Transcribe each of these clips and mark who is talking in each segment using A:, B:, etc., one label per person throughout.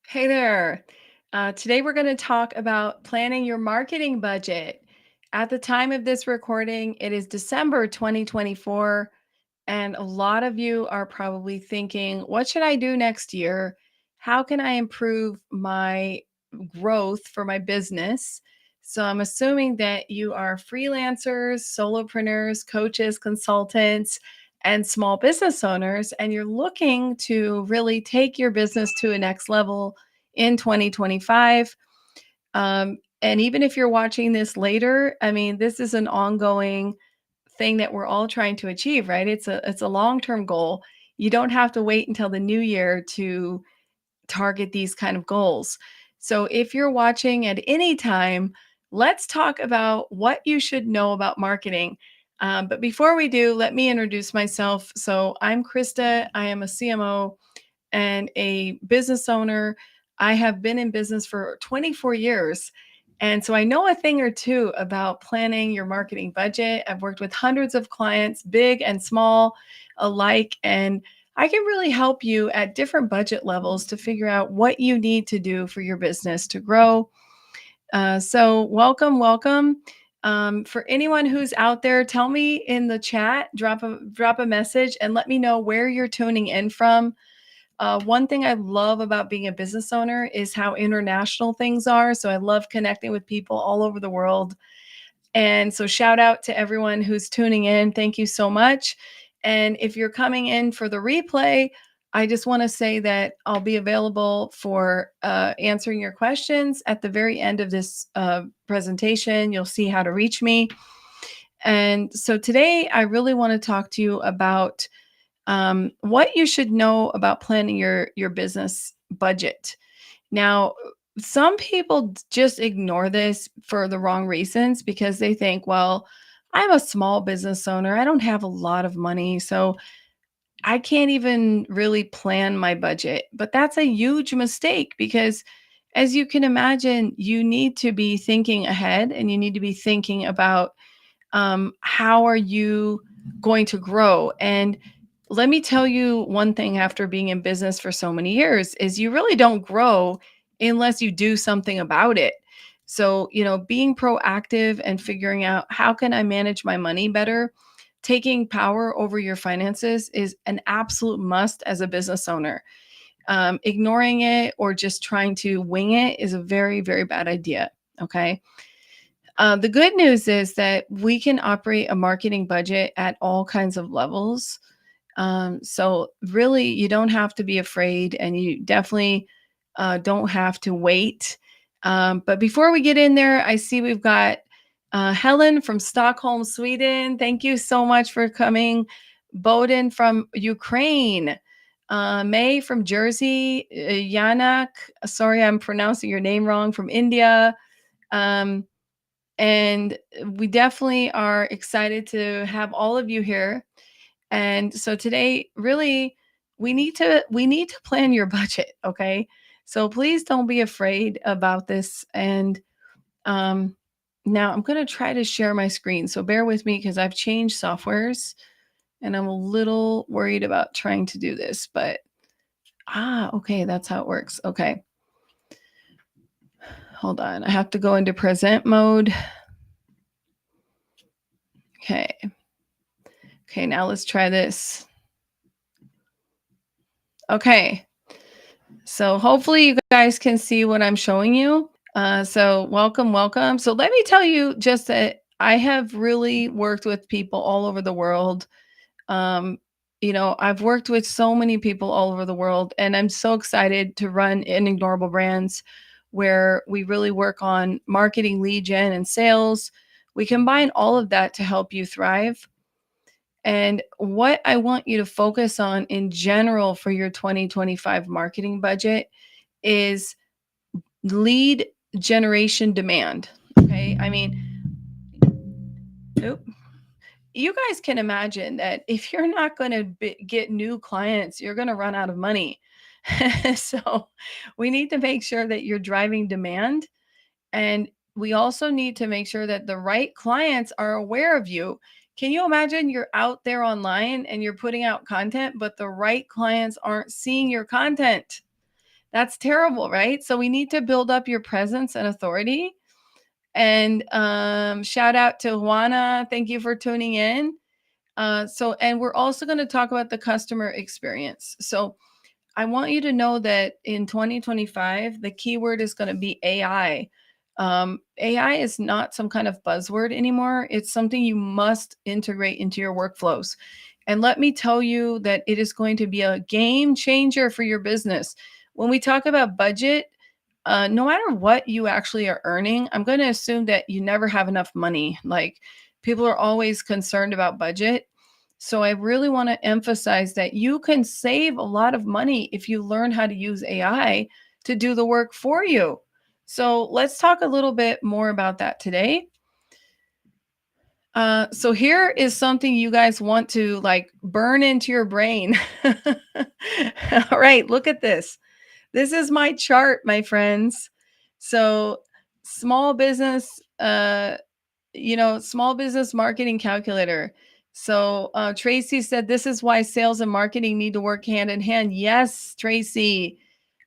A: Hey there. Today we're going to talk about planning your marketing budget. At the time of this recording, it is December 2024, and a lot of you are probably thinking, what should I do next year? How can I improve my growth for my business? So I'm assuming that you are freelancers, solopreneurs, coaches, consultants, and small business owners, and you're looking to really take your business to a next level in 2025. And even if you're watching this later, I mean, this is an ongoing thing that we're all trying to achieve, right? It's a long-term goal. You don't have to wait until the new year to target these kind of goals. So if you're watching at any time, let's talk about what you should know about marketing. But before we do, let me introduce myself. So I'm Krista. I am a CMO and a business owner. I have been in business for 24 years. And so I know a thing or two about planning your marketing budget. I've worked with hundreds of clients, big and small alike. And I can really help you at different budget levels to figure out what you need to do for your business to grow. So welcome, welcome. For anyone who's out there, tell me in the chat, drop a message, and let me know where you're tuning in from. One thing I love about being a business owner is how international things are. So I love connecting with people all over the world. And so, shout out to everyone who's tuning in. Thank you so much. And if you're coming in for the replay, I just want to say that I'll be available for answering your questions at the very end of this presentation. You'll see how to reach me. And so, today, I really want to talk to you about what you should know about planning your business budget. Now, some people just ignore this for the wrong reasons because they think, well, I'm a small business owner. I don't have a lot of money, so I can't even really plan my budget. But that's a huge mistake because as you can imagine, you need to be thinking ahead and you need to be thinking about how are you going to grow? And let me tell you one thing after being in business for so many years is you really don't grow unless you do something about it. So, being proactive and figuring out how can I manage my money better, taking power over your finances is an absolute must as a business owner. Ignoring it or just trying to wing it is a very, very bad idea. Okay. The good news is that we can operate a marketing budget at all kinds of levels. So, really, you don't have to be afraid, and you definitely don't have to wait. But before we get in there, I see we've got Helen from Stockholm, Sweden. Thank you so much for coming. Bodin from Ukraine. May from Jersey. Yanak, sorry, I'm pronouncing your name wrong, from India. Um, and we definitely are excited to have all of you here. And so today, really, we need to plan your budget, okay? So please don't be afraid about this. And um, now I'm going to try to share my screen. So bear with me because I've changed softwares and I'm a little worried about trying to do this, but okay, that's how it works. Okay. Hold on. I have to go into present mode. Okay. Okay, now let's try this. Okay. So hopefully you guys can see what I'm showing you. So welcome, welcome. So let me tell you just that I have really worked with people all over the world. Um, I've worked with so many people all over the world, and I'm so excited to run Inignorable Brands, where we really work on marketing, lead gen, and sales. We combine all of that to help you thrive. And what I want you to focus on in general for your 2025 marketing budget is lead generation demand. Okay. I mean, oop, you guys can imagine that if you're not going to get new clients, you're going to run out of money. So we need to make sure that you're driving demand. And we also need to make sure that the right clients are aware of you. Can you imagine you're out there online and you're putting out content, but the right clients aren't seeing your content? That's terrible, right? So we need to build up your presence and authority. And shout out to Juana. Thank you for tuning in. And we're also going to talk about the customer experience. So I want you to know that in 2025, the keyword is going to be AI. AI is not some kind of buzzword anymore. It's something you must integrate into your workflows. And let me tell you that it is going to be a game changer for your business. When we talk about budget, no matter what you actually are earning, I'm going to assume that you never have enough money. Like people are always concerned about budget. So I really want to emphasize that you can save a lot of money if you learn how to use AI to do the work for you. So let's talk a little bit more about that today. So here is something you guys want to like burn into your brain. All right, look at this. This is my chart, my friends. So small business, small business marketing calculator. So Tracy said, this is why sales and marketing need to work hand in hand. Yes, Tracy,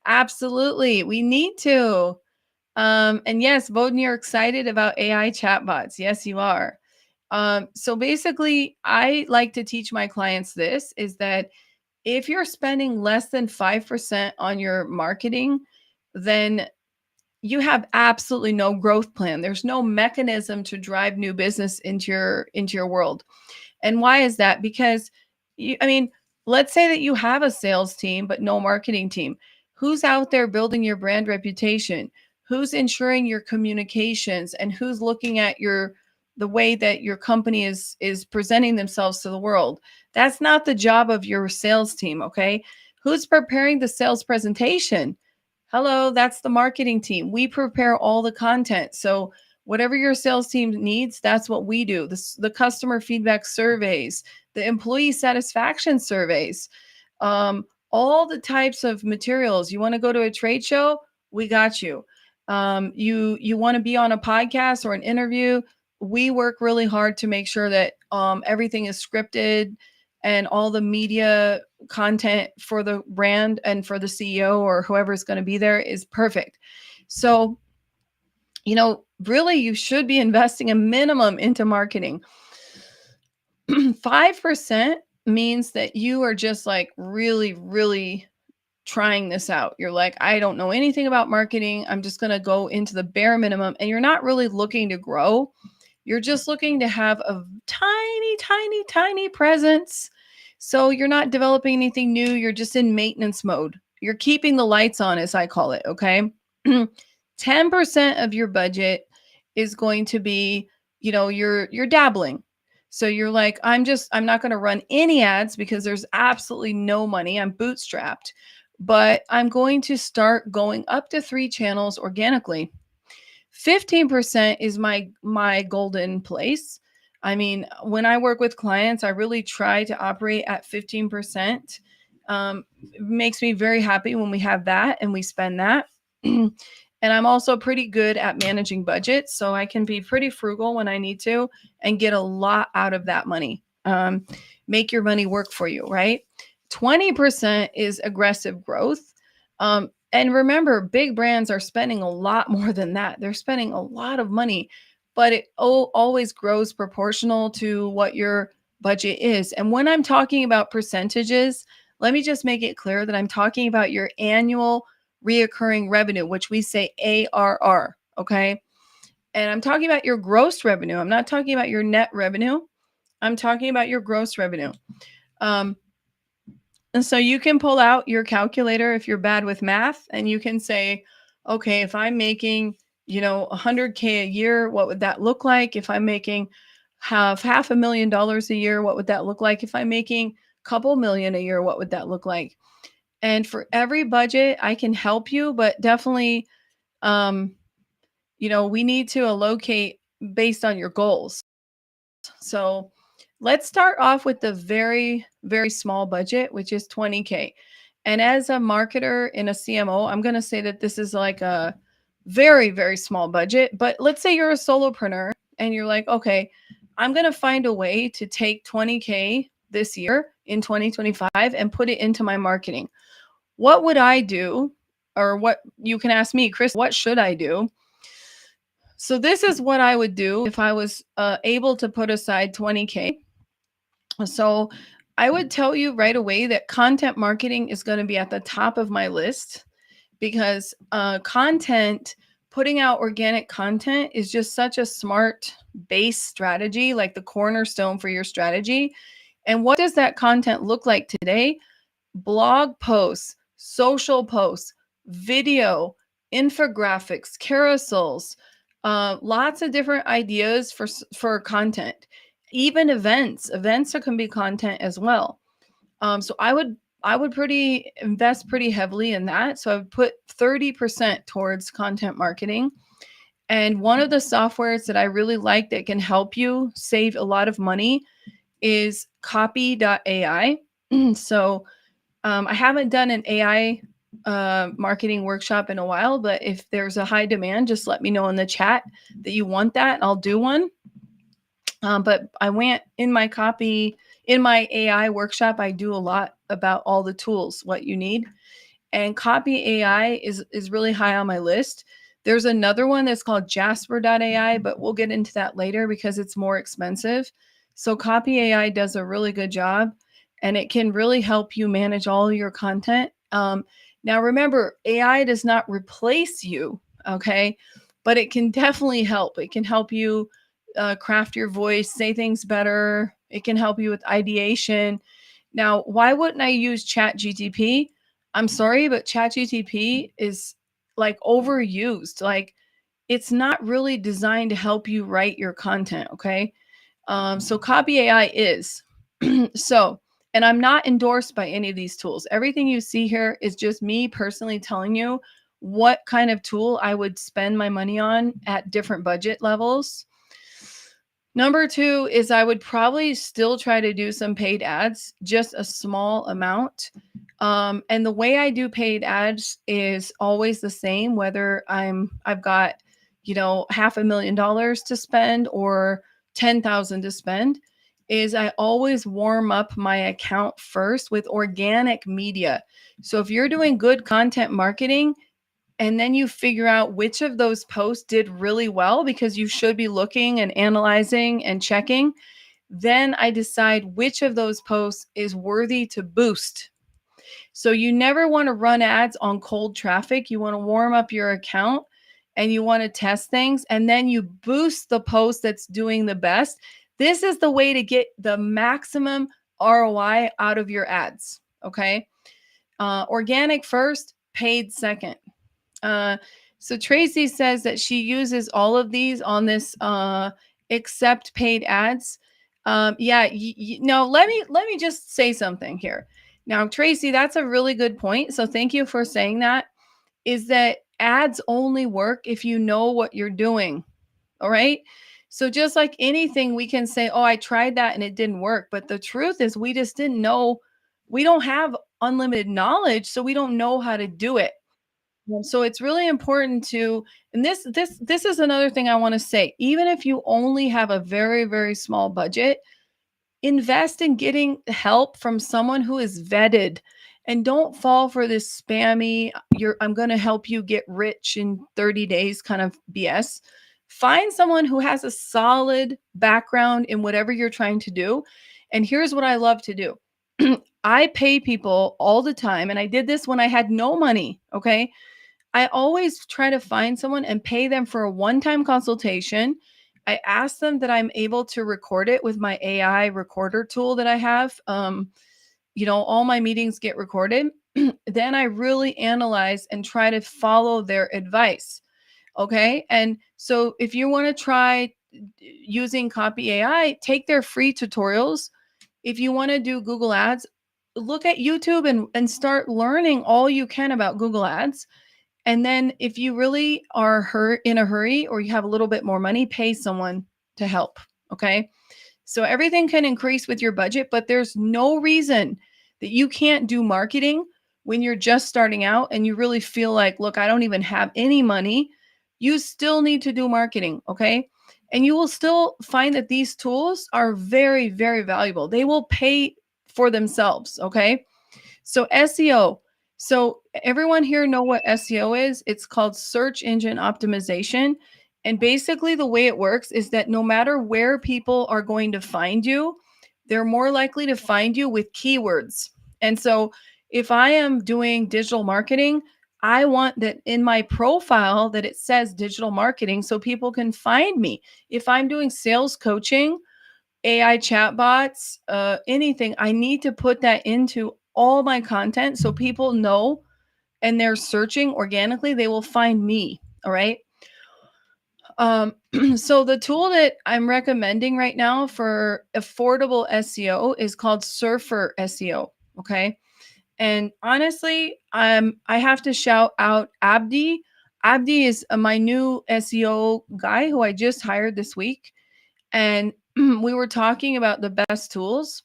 A: absolutely. We need to. And yes, Bowden, you're excited about AI chatbots. Yes, you are. So basically, I like to teach my clients this is that if you're spending less than 5% on your marketing, then you have absolutely no growth plan. There's no mechanism to drive new business into your world. And why is that? Because I mean, let's say that you have a sales team but no marketing team. Who's out there building your brand reputation? Who's ensuring your communications and who's looking at the way that your company is presenting themselves to the world? That's not the job of your sales team, okay? Who's preparing the sales presentation? Hello, that's the marketing team. We prepare all the content. So whatever your sales team needs, that's what we do. The customer feedback surveys, the employee satisfaction surveys, all the types of materials. You want to go to a trade show? We got you. You want to be on a podcast or an interview? We work really hard to make sure that everything is scripted and all the media content for the brand and for the CEO or whoever is going to be there is perfect. So, really, you should be investing a minimum into marketing. 5% means that you are just like really, really trying this out. You're like, I don't know anything about marketing. I'm just going to go into the bare minimum. And you're not really looking to grow. You're just looking to have a tiny, tiny, tiny presence. So you're not developing anything new. You're just in maintenance mode. You're keeping the lights on, as I call it. Okay. 10% of your budget is going to be, you're dabbling. So you're like, I'm not going to run any ads because there's absolutely no money. I'm bootstrapped, but I'm going to start going up to 3 channels organically. 15% is my golden place. I mean, when I work with clients, I really try to operate at 15%. It makes me very happy when we have that and we spend that. And I'm also pretty good at managing budgets, so I can be pretty frugal when I need to and get a lot out of that money. Make your money work for you, right? 20% is aggressive growth. And remember, big brands are spending a lot more than that. They're spending a lot of money, but it always grows proportional to what your budget is. And when I'm talking about percentages, let me just make it clear that I'm talking about your annual reoccurring revenue, which we say ARR. Okay. And I'm talking about your gross revenue. I'm not talking about your net revenue. I'm talking about your gross revenue. And so you can pull out your calculator if you're bad with math and you can say, okay, if I'm making, 100K a year, what would that look like? If I'm making $500,000 a year, what would that look like? If I'm making a couple million a year, what would that look like? And for every budget, I can help you, but definitely, we need to allocate based on your goals. So let's start off with the very, very small budget, which is 20K. And as a marketer in a CMO, I'm going to say that this is like a very, very small budget. But let's say you're a solopreneur and you're like, okay, I'm going to find a way to take 20K this year in 2025 and put it into my marketing. What would I do or what you can ask me, Chris, what should I do? So this is what I would do if I was able to put aside 20K. So I would tell you right away that content marketing is going to be at the top of my list because putting out organic content is just such a smart base strategy, like the cornerstone for your strategy. And what does that content look like today? Blog posts, social posts, video, infographics, carousels, lots of different ideas for content, even events. Events can be content as well. So I would pretty invest pretty heavily in that. So I would put 30% towards content marketing. And one of the softwares that I really like that can help you save a lot of money is copy.ai. So I haven't done an AI marketing workshop in a while, but if there's a high demand, just let me know in the chat that you want that, and I'll do one. But I went in my AI workshop. I do a lot about all the tools, what you need, and Copy AI is really high on my list. There's another one that's called Jasper.ai, but we'll get into that later because it's more expensive. So Copy AI does a really good job, and it can really help you manage all your content. Now, remember, AI does not replace you, okay? But it can definitely help. It can help you craft your voice, say things better. It can help you with ideation. Now, why wouldn't I use ChatGTP? I'm sorry, but ChatGTP is like overused. Like it's not really designed to help you write your content. Okay. So Copy AI is. So, and I'm not endorsed by any of these tools. Everything you see here is just me personally telling you what kind of tool I would spend my money on at different budget levels. Number two is I would probably still try to do some paid ads, just a small amount. And the way I do paid ads is always the same, whether I've got, $500,000 to spend or 10,000 to spend, is I always warm up my account first with organic media. So if you're doing good content marketing, and then you figure out which of those posts did really well because you should be looking and analyzing and checking. Then I decide which of those posts is worthy to boost. So you never want to run ads on cold traffic. You want to warm up your account and you want to test things, and then you boost the post that's doing the best. This is the way to get the maximum ROI out of your ads. Okay. Organic first, paid second. Uh, so Tracy says that she uses all of these on this except paid ads. Yeah, no, let me just say something here. Now, Tracy, that's a really good point. So thank you for saying that. Is that ads only work if you know what you're doing. All right. So just like anything, we can say, oh, I tried that and it didn't work. But the truth is we just didn't know. We don't have unlimited knowledge, so we don't know how to do it. So it's really important to, and this is another thing I want to say. Even if you only have a very, very small budget, invest in getting help from someone who is vetted, and don't fall for this spammy I'm going to help you get rich in 30 days kind of BS. Find someone who has a solid background in whatever you're trying to do. And here's what I love to do. I pay people all the time, and I did this when I had no money, okay? I always try to find someone and pay them for a one-time consultation. I ask them that I'm able to record it with my AI recorder tool that I have. All my meetings get recorded. Then I really analyze and try to follow their advice. Okay. And so if you want to try using Copy AI, take their free tutorials. If you want to do Google Ads, look at YouTube and start learning all you can about Google Ads. And then if you really are in a hurry or you have a little bit more money, pay someone to help. Okay. So everything can increase with your budget, but there's no reason that you can't do marketing when you're just starting out and you really feel like, look, I don't even have any money. You still need to do marketing. Okay. And you will still find that these tools are very, very valuable. They will pay for themselves. Okay. So SEO. So everyone here know what SEO is? It's called search engine optimization. And basically the way it works is that no matter where people are going to find you, they're more likely to find you with keywords. And so if I am doing digital marketing, I want that in my profile that it says digital marketing so people can find me. If I'm doing sales coaching, AI chatbots, anything, I need to put that into all my content so people know and they're searching organically, they will find me. All right. Um, so the tool that I'm recommending right now for affordable SEO is called Surfer SEO. Okay. And honestly, I have to shout out Abdi. Abdi is my new SEO guy who I just hired this week. And we were talking about the best tools.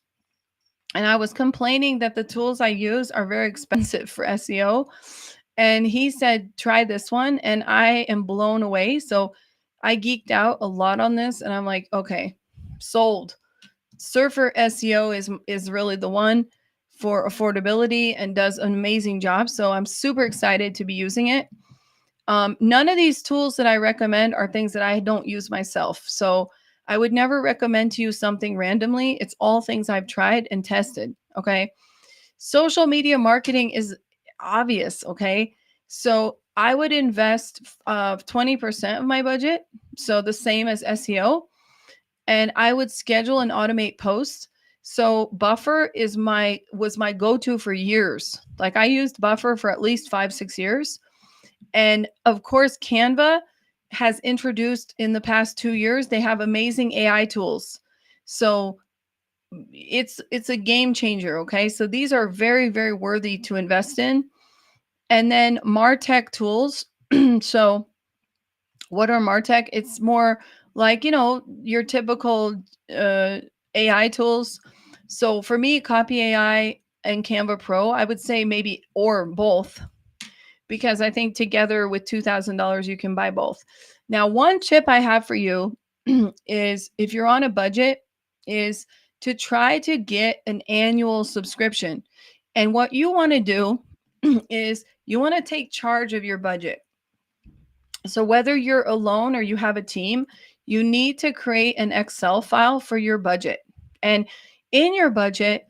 A: And I was complaining that the tools I use are very expensive for SEO. And he said, try this one. And I am blown away. So I geeked out a lot on this. And I'm like, okay, sold. Surfer SEO is really the one for affordability and does an amazing job. So I'm super excited to be using it. None of these tools that I recommend are things that I don't use myself. So I would never recommend to use something randomly. It's all things I've tried and tested. Okay. Social media marketing is obvious. Okay. So I would invest 20% of my budget. So the same as SEO. And I would schedule and automate posts. So Buffer was my go-to for years. Like I used Buffer for at least 5, 6 years. And of course, Canva has introduced in the past 2 years, they have amazing AI tools. So it's a game changer. Okay. So these are very, very worthy to invest in. And then Martech tools. So what are Martech? It's more like, your typical uh, AI tools. So for me, Copy AI and Canva Pro, I would say maybe or both because I think together with $2,000, you can buy both. Now, one tip I have for you is if you're on a budget, is to try to get an annual subscription. And what you want to do is you want to take charge of your budget. So, whether you're alone or you have a team, you need to create an Excel file for your budget. And in your budget,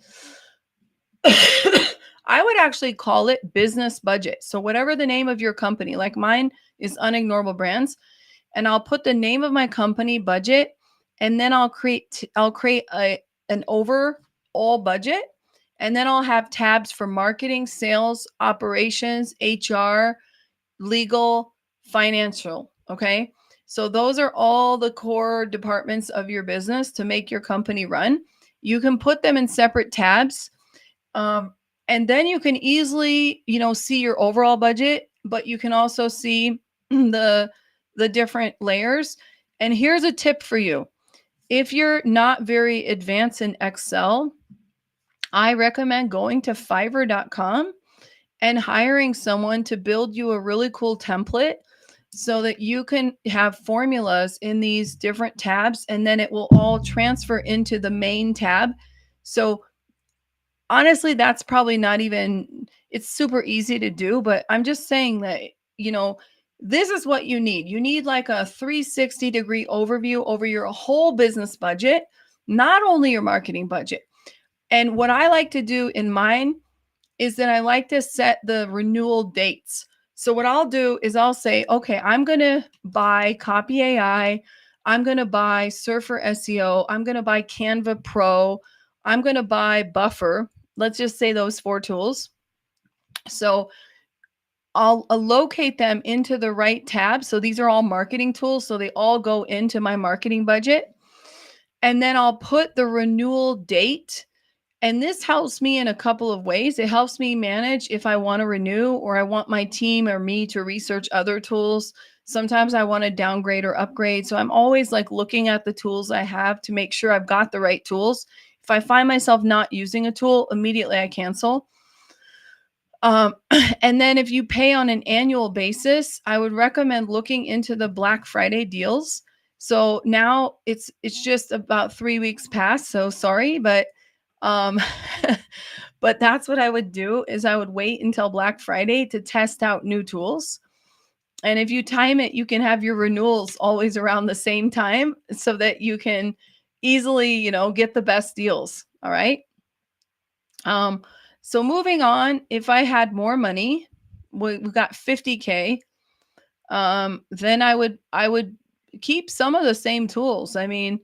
A: I would actually call it business budget. So whatever the name of your company, like mine is Unignorable Brands, and I'll put the name of my company budget, and then I'll create an overall budget, and then I'll have tabs for marketing, sales, operations, HR, legal, financial. Okay. So those are all the core departments of your business to make your company run. You can put them in separate tabs, um, and then you can easily, see your overall budget, but you can also see the different layers. And here's a tip for you. If you're not very advanced in Excel, I recommend going to fiverr.com and hiring someone to build you a really cool template so that you can have formulas in these different tabs and then it will all transfer into the main tab. So honestly, that's probably not even it's super easy to do, but I'm just saying that, you know, this is what you need. You need like a 360-degree overview over your whole business budget, not only your marketing budget. And what I like to do in mine is that I like to set the renewal dates. So what I'll do is I'll say, okay, I'm going to buy Copy AI, I'm going to buy Surfer SEO, I'm going to buy Canva Pro, I'm going to buy Buffer. Let's just say those 4 tools. So I'll allocate them into the right tab. So these are all marketing tools. So they all go into my marketing budget. And then I'll put the renewal date. And this helps me in a couple of ways. It helps me manage if I want to renew or I want my team or me to research other tools. Sometimes I want to downgrade or upgrade. So I'm always like looking at the tools I have to make sure I've got the right tools. If I find myself not using a tool, immediately I cancel. Um, and then if you pay on an annual basis, I would recommend looking into the Black Friday deals. So now it's just about 3 weeks past. So sorry, but um, But that's what I would do is I would wait until Black Friday to test out new tools. And if you time it, you can have your renewals always around the same time so that you can easily, get the best deals. All right. Um, so moving on, if I had more money, we got 50K, then I would keep some of the same tools. I mean,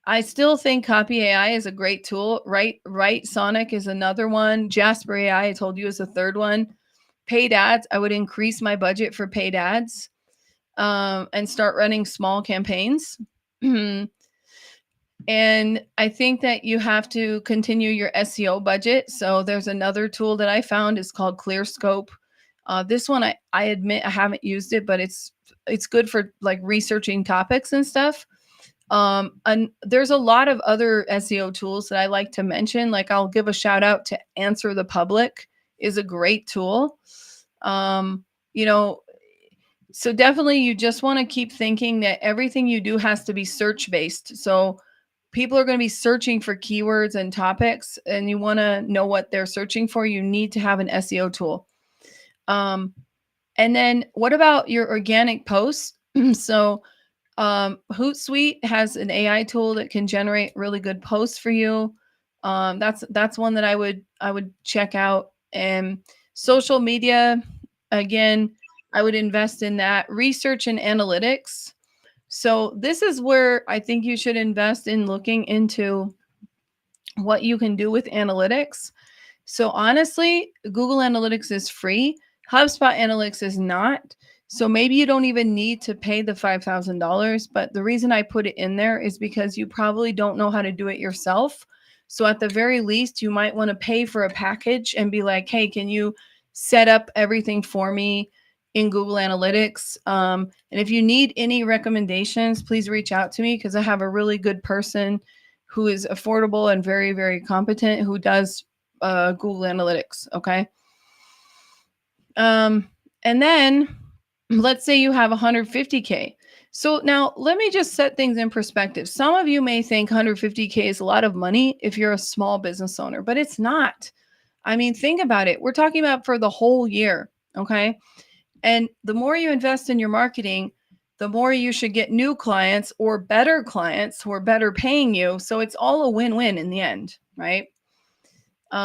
A: I still think Copy AI is a great tool. Right Sonic is another one. Jasper AI, I told you, is a third one. Paid ads, I would increase my budget for paid ads, and start running small campaigns. And I think that you have to continue your SEO budget. So there's another tool that I found is called ClearScope. This one, I admit I haven't used it, but it's good for like researching topics and stuff. And there's a lot of other SEO tools that I like to mention. Like I'll give a shout out to Answer the Public is a great tool. Um, you know, so definitely you just want to keep thinking that everything you do has to be search based. So people are going to be searching for keywords and topics, and you want to know what they're searching for. You need to have an SEO tool. Um, and then what about your organic posts? So Hootsuite has an AI tool that can generate really good posts for you. That's one that I would check out. And social media, again, I would invest in that. Research and analytics. So this is where I think you should invest in looking into what you can do with analytics. So honestly, Google Analytics is free. HubSpot Analytics is not. So maybe you don't even need to pay the $5,000. But the reason I put it in there is because you probably don't know how to do it yourself. So at the very least, you might want to pay for a package and be like, hey, can you set up everything for me in Google Analytics? And if you need any recommendations, please reach out to me because I have a really good person who is affordable and very, very competent who does Google Analytics. Okay. And then let's say you have 150K. So now let me just set things in perspective. Some of you may think 150K is a lot of money if you're a small business owner, but it's not. I mean, think about it. We're talking about for the whole year. Okay. And the more you invest in your marketing, the more you should get new clients or better clients who are better paying you. So it's all a win win in the end. Right.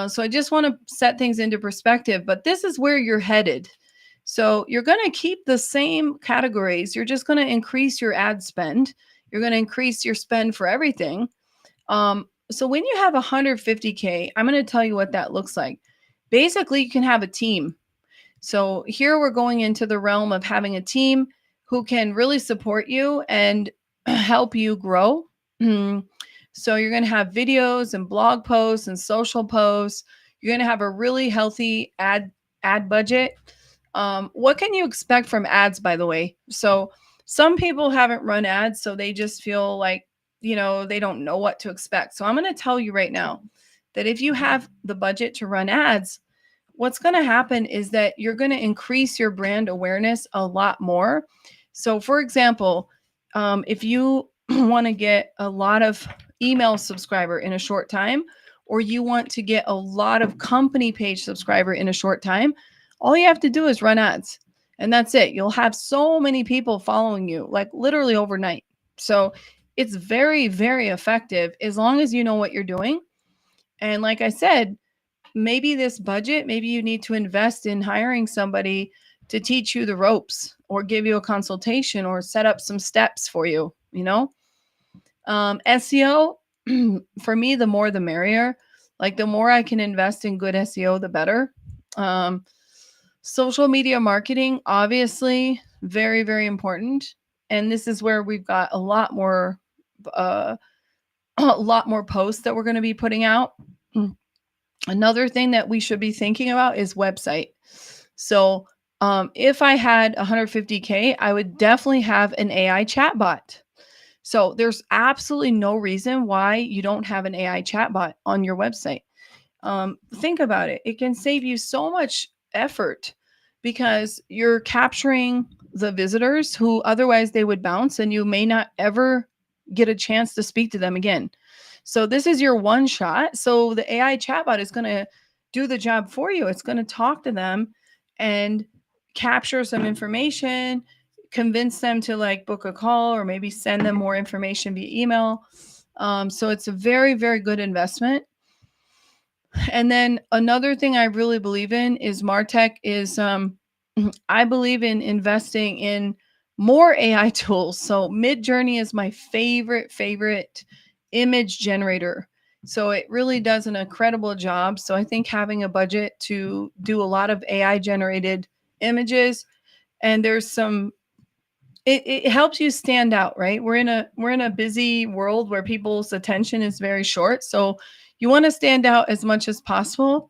A: So I just want to set things into perspective, but this is where you're headed. So you're going to keep the same categories. You're just going to increase your ad spend. You're going to increase your spend for everything. So when you have 150K, I'm going to tell you what that looks like. Basically, you can have a team. So here we're going into the realm of having a team who can really support you and help you grow. So you're going to have videos and blog posts and social posts. You're going to have a really healthy ad budget. What can you expect from ads, by the way? So some people haven't run ads, so they just feel like, they don't know what to expect. So I'm going to tell you right now that if you have the budget to run ads, what's going to happen is that you're going to increase your brand awareness a lot more. So for example, if you want to get a lot of email subscriber in a short time, or you want to get a lot of company page subscriber in a short time, all you have to do is run ads. And that's it. You'll have so many people following you, like literally overnight. So it's very, very effective as long as you know what you're doing. And like I said, maybe this budget, maybe you need to invest in hiring somebody to teach you the ropes or give you a consultation or set up some steps for you, SEO, for me, the more the merrier. Like the more I can invest in good SEO, the better. Social media marketing, obviously, very, very important. And this is where we've got a lot more posts that we're going to be putting out. Another thing that we should be thinking about is website. So if I had 150K, I would definitely have an AI chatbot. So there's absolutely no reason why you don't have an AI chatbot on your website. Think about it. It can save you so much effort because you're capturing the visitors who otherwise they would bounce and you may not ever get a chance to speak to them again. So this is your one shot. So the AI chatbot is going to do the job for you. It's going to talk to them and capture some information, convince them to like book a call or maybe send them more information via email. So it's a very, very good investment. And then another thing I really believe in is Martech is I believe in investing in more AI tools. So Midjourney is my favorite image generator. So it really does an incredible job. So I think having a budget to do a lot of AI generated images, and there's some it helps you stand out, right? We're in a busy world where people's attention is very short. So you want to stand out as much as possible.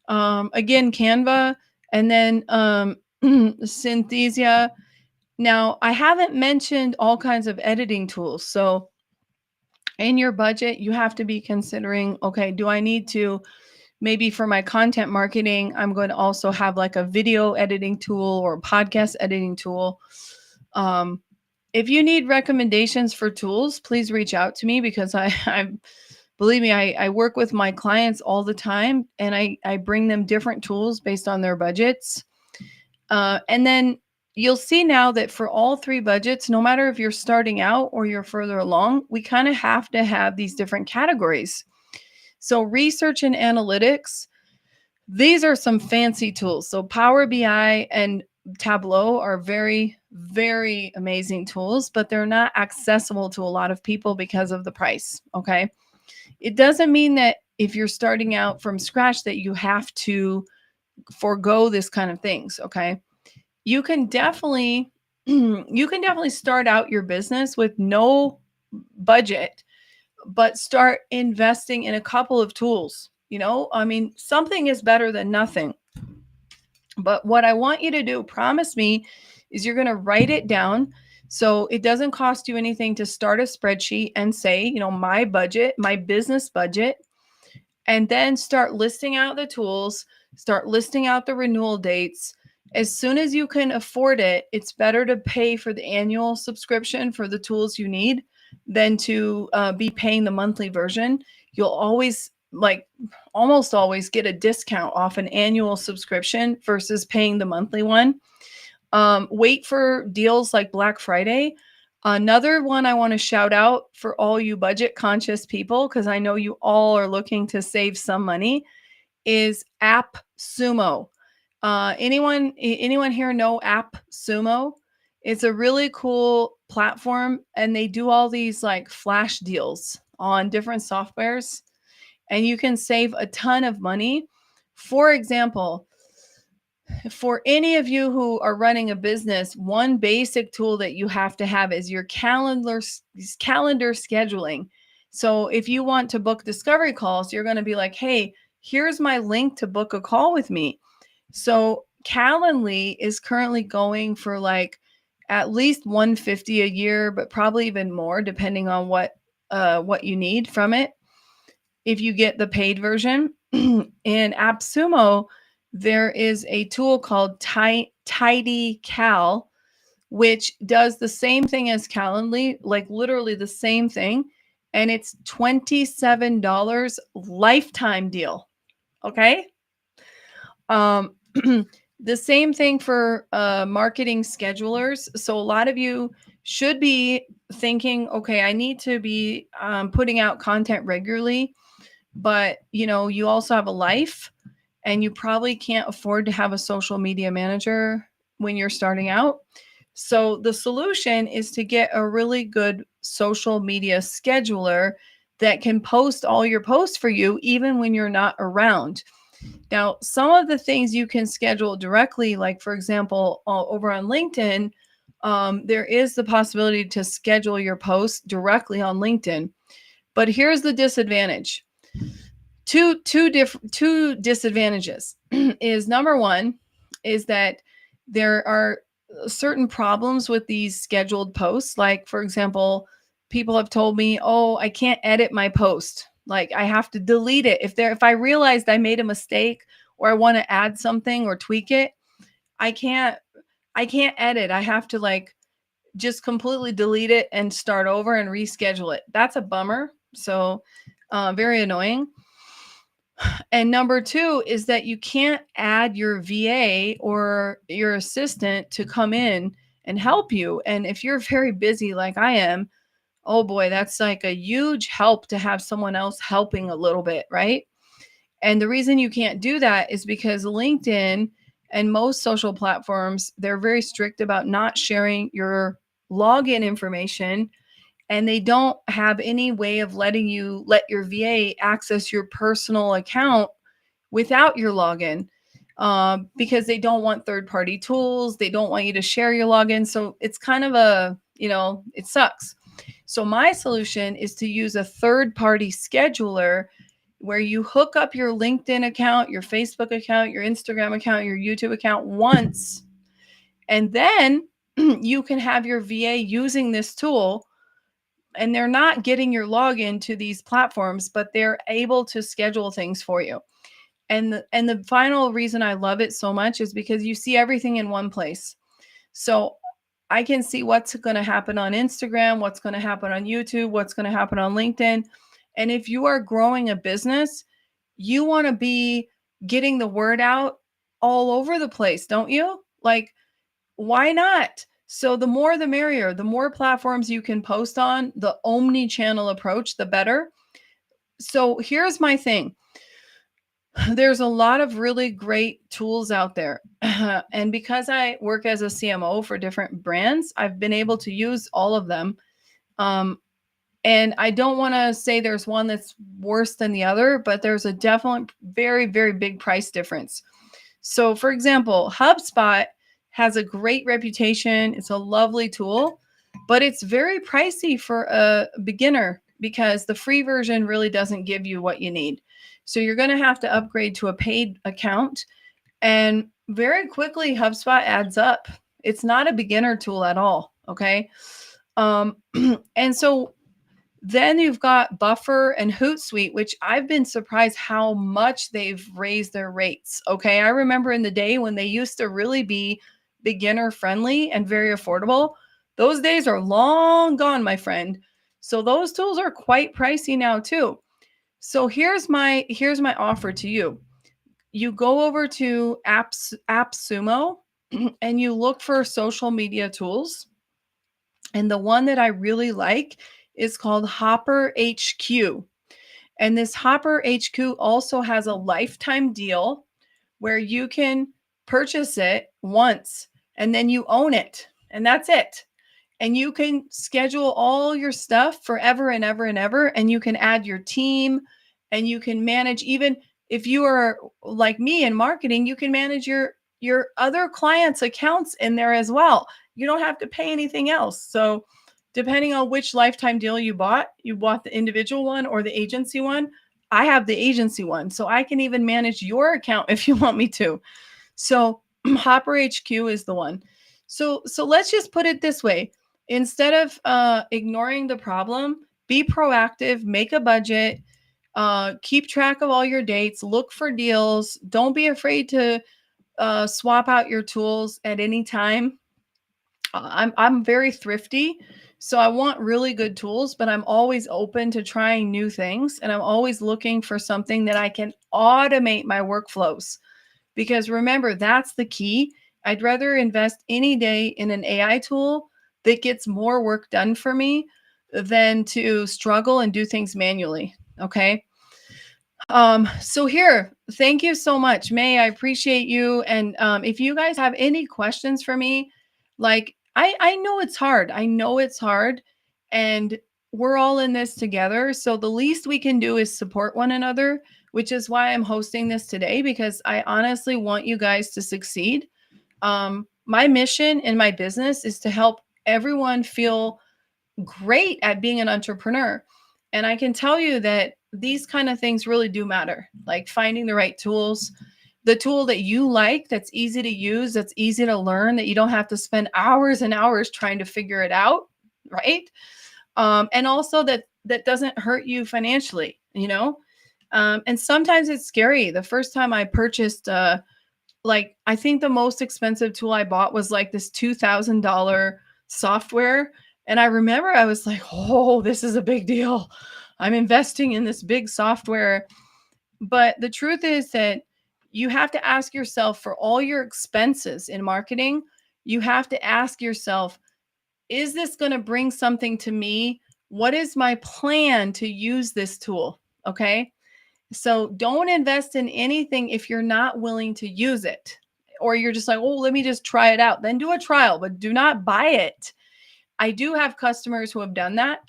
A: Again, Canva, and then Synthesia. Now, I haven't mentioned all kinds of editing tools. So in your budget, you have to be considering, okay, do I need to, maybe for my content marketing, I'm going to also have like a video editing tool or podcast editing tool. Um, if you need recommendations for tools, please reach out to me because I believe me, I work with my clients all the time, and I bring them different tools based on their budgets. And then you'll see now that for all three budgets, no matter if you're starting out or you're further along, we kind of have to have these different categories. So, research and analytics, these are some fancy tools. So, Power BI and Tableau are very, very amazing tools, but they're not accessible to a lot of people because of the price. Okay. It doesn't mean that if you're starting out from scratch that you have to forego this kind of things. Okay. You can definitely start out your business with no budget, but start investing in a couple of tools. I mean, something is better than nothing. But what I want you to do, promise me, is you're going to write it down. So it doesn't cost you anything to start a spreadsheet and say, my budget, my business budget, and then start listing out the tools, start listing out the renewal dates. As soon as you can afford it, it's better to pay for the annual subscription for the tools you need than to be paying the monthly version. You'll always, like almost always, get a discount off an annual subscription versus paying the monthly one. Wait for deals like Black Friday. Another one I want to shout out for all you budget conscious people, because I know you all are looking to save some money, is AppSumo. Anyone here know AppSumo? It's a really cool platform, and they do all these like flash deals on different softwares, and you can save a ton of money. For example, for any of you who are running a business, one basic tool that you have to have is your calendar scheduling. So if you want to book discovery calls, you're going to be like, hey, here's my link to book a call with me. So Calendly is currently going for like at least 150 a year, but probably even more depending on what you need from it if you get the paid version. In AppSumo, there is a tool called TidyCal, which does the same thing as Calendly, like literally the same thing. And it's $27 lifetime deal. Okay. The same thing for marketing schedulers. So a lot of you should be thinking, okay, I need to be putting out content regularly, but you also have a life, and you probably can't afford to have a social media manager when you're starting out. So the solution is to get a really good social media scheduler that can post all your posts for you even when you're not around. Now, some of the things you can schedule directly, like for example, over on LinkedIn, there is the possibility to schedule your posts directly on LinkedIn. But here's the disadvantage. Two disadvantages is, number one is that there are certain problems with these scheduled posts. Like, for example, people have told me, oh, I can't edit my post. Like, I have to delete it. If I realized I made a mistake or I want to add something or tweak it, I can't edit. I have to like just completely delete it and start over and reschedule it. That's a bummer. So very annoying. And number two is that you can't add your VA or your assistant to come in and help you. And if you're very busy like I am, oh boy, that's like a huge help to have someone else helping a little bit, right? And the reason you can't do that is because LinkedIn and most social platforms, they're very strict about not sharing your login information, and they don't have any way of letting you let your VA access your personal account without your login, because they don't want third party tools. They don't want you to share your login. So it's kind of a, it sucks. So my solution is to use a third party scheduler where you hook up your LinkedIn account, your Facebook account, your Instagram account, your YouTube account once, and then you can have your VA using this tool, and they're not getting your login to these platforms, but they're able to schedule things for you. And the final reason I love it so much is because you see everything in one place. So I can see what's going to happen on Instagram, what's going to happen on YouTube, what's going to happen on LinkedIn. And if you are growing a business, you want to be getting the word out all over the place, don't you? Like, why not? So the more the merrier, the more platforms you can post on, the omni-channel approach, the better. So here's my thing. There's a lot of really great tools out there. And because I work as a CMO for different brands, I've been able to use all of them. Um, and I don't want to say there's one that's worse than the other, but there's a definite, very, very big price difference. So, for example, HubSpot has a great reputation. It's a lovely tool, but it's very pricey for a beginner because the free version really doesn't give you what you need. So, you're going to have to upgrade to a paid account. And very quickly, HubSpot adds up. It's not a beginner tool at all. Okay. Um, and so then you've got Buffer and Hootsuite, which I've been surprised how much they've raised their rates. Okay. I remember in the day when they used to really be beginner friendly and very affordable. Those days are long gone, my friend. So those tools are quite pricey now too. So here's my offer to you. You go over to AppSumo and you look for social media tools. And the one that I really like is called Hopper HQ. And this Hopper HQ also has a lifetime deal where you can purchase it once and then you own it. And that's it. And you can schedule all your stuff forever and ever and ever. And you can add your team and you can manage, even if you are like me in marketing, you can manage your other clients' accounts in there as well. You don't have to pay anything else. So depending on which lifetime deal you bought the individual one or the agency one. I have the agency one. So I can even manage your account if you want me to. So Hopper HQ is the one. So let's just put it this way. Instead of ignoring the problem, be proactive, make a budget, keep track of all your dates, look for deals. Don't be afraid to swap out your tools at any time. I'm very thrifty, so I want really good tools, but I'm always open to trying new things, and I'm always looking for something that I can automate my workflows. Because remember, that's the key. I'd rather invest any day in an AI tool that gets more work done for me than to struggle and do things manually. Okay. So here, thank you so much, May. I appreciate you. And if you guys have any questions for me, like I know it's hard. I know it's hard, and we're all in this together. So the least we can do is support one another, which is why I'm hosting this today, because I honestly want you guys to succeed. My mission in my business is to help everyone feel great at being an entrepreneur. And I can tell you that these kind of things really do matter, like finding the right tools, the tool that you like, that's easy to use, that's easy to learn, that you don't have to spend hours and hours trying to figure it out, right? And also that doesn't hurt you financially, you know? And sometimes it's scary. The first time I purchased, like, I think the most expensive tool I bought was like this $2,000 software. And I remember I was like, oh, this is a big deal. I'm investing in this big software. But the truth is that you have to ask yourself for all your expenses in marketing, you have to ask yourself, is this going to bring something to me? What is my plan to use this tool? Okay. So don't invest in anything if you're not willing to use it, or you're just like, oh, let me just try it out. Then do a trial, but do not buy it. I do have customers who have done that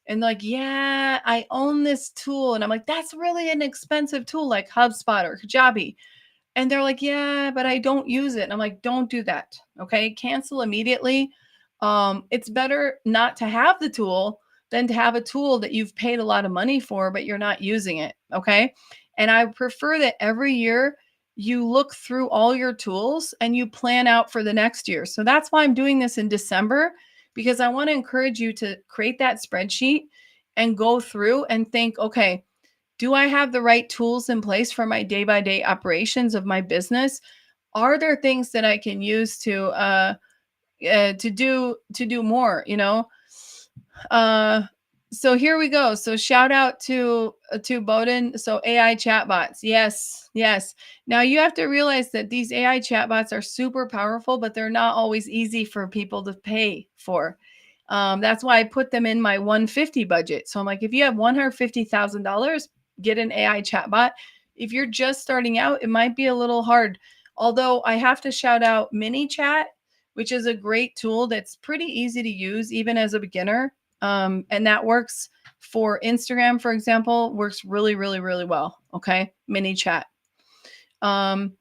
A: and like, yeah, I own this tool. And I'm like, that's really an expensive tool like HubSpot or Kajabi. And they're like, yeah, but I don't use it. And I'm like, don't do that. Okay. Cancel immediately. It's better not to have the tool than to have a tool that you've paid a lot of money for, but you're not using it. Okay. And I prefer that every year you look through all your tools and you plan out for the next year. So that's why I'm doing this in December, because I want to encourage you to create that spreadsheet and go through and think, okay, do I have the right tools in place for my day by day operations of my business? Are there things that I can use to do more? Uh, so here we go. So shout out to Bowden. So AI chatbots. Yes, yes. Now you have to realize that these AI chatbots are super powerful, but they're not always easy for people to pay for. That's why I put them in my 150 budget. So I'm like, if you have $150,000, get an AI chatbot. If you're just starting out, it might be a little hard. Although I have to shout out MiniChat, which is a great tool that's pretty easy to use even as a beginner. And that works for Instagram, for example, works really, really, really well. Okay. MiniChat. Um,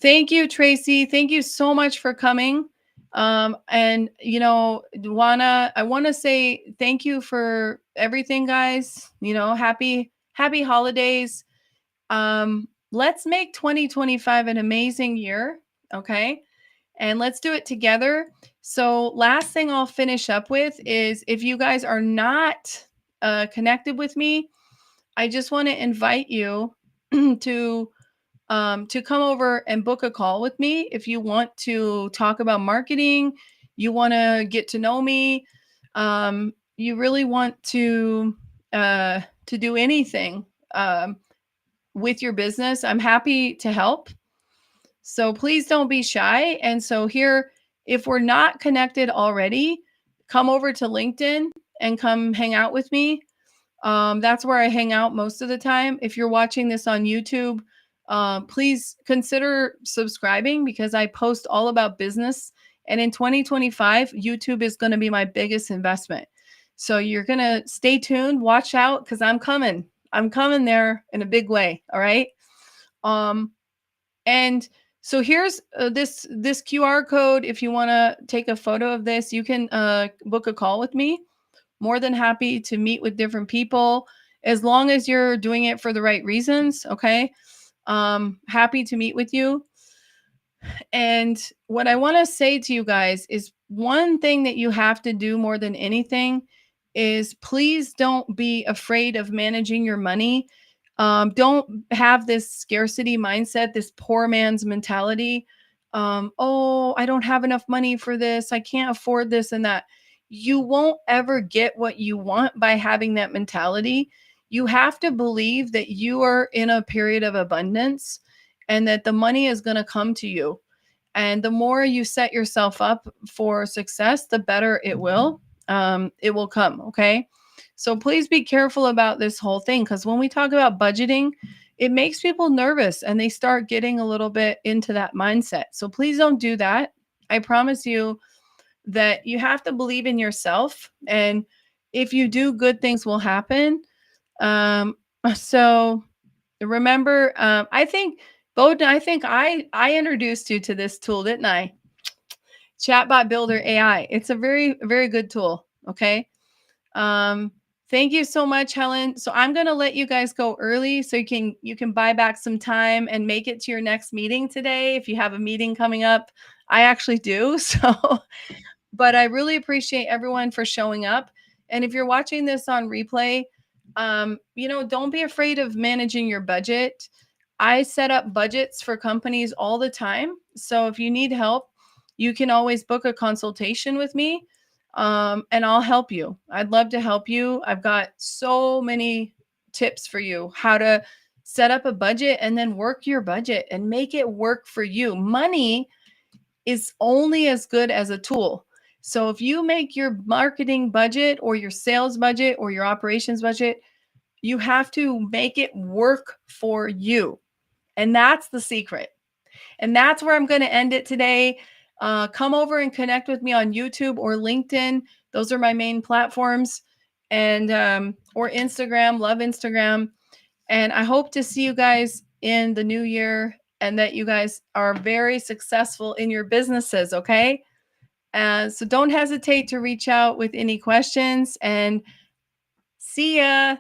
A: Thank you, Tracy. Thank you so much for coming. And Duana, I want to say thank you for everything, guys. Happy holidays. Let's make 2025 an amazing year. Okay. And let's do it together. So, last thing I'll finish up with is, if you guys are not connected with me, I just want to invite you to come over and book a call with me if you want to talk about marketing, you want to get to know me, you really want to do anything with your business. I'm happy to help. So please don't be shy. And so here, if we're not connected already, come over to LinkedIn and come hang out with me. That's where I hang out most of the time. If you're watching this on YouTube, please consider subscribing, because I post all about business. And in 2025, YouTube is going to be my biggest investment. So you're going to stay tuned, watch out, because I'm coming. I'm coming there in a big way. All right. Um, and so here's this QR code. If you want to take a photo of this, you can book a call with me. More than happy to meet with different people, as long as you're doing it for the right reasons. Okay. Happy to meet with you. And what I want to say to you guys is, one thing that you have to do more than anything is, please don't be afraid of managing your money. Don't have this scarcity mindset, this poor man's mentality. Oh, I don't have enough money for this. I can't afford this and that. You won't ever get what you want by having that mentality. You have to believe that you are in a period of abundance and that the money is going to come to you. And the more you set yourself up for success, the better it will. It will come. Okay. So please be careful about this whole thing, because when we talk about budgeting, it makes people nervous and they start getting a little bit into that mindset. So please don't do that. I promise you that you have to believe in yourself. And if you do, good things will happen. Um, so remember, I think, Bowden, I think I introduced you to this tool, didn't I? Chatbot Builder AI. It's a very, very good tool. Okay. Um, thank you so much, Helen. So I'm gonna let you guys go early so you can buy back some time and make it to your next meeting today if you have a meeting coming up. I actually do. So but I really appreciate everyone for showing up. And if you're watching this on replay, don't be afraid of managing your budget. I set up budgets for companies all the time. So if you need help, you can always book a consultation with me, and I'll help you. I'd love to help you. I've got so many tips for you, how to set up a budget and then work your budget and make it work for you. Money is only as good as a tool. So if you make your marketing budget or your sales budget or your operations budget, you have to make it work for you. And that's the secret. And that's where I'm going to end it today. Come over and connect with me on YouTube or LinkedIn. Those are my main platforms, and or Instagram. Love Instagram. And I hope to see you guys in the new year and that you guys are very successful in your businesses. Okay. So don't hesitate to reach out with any questions, and see ya.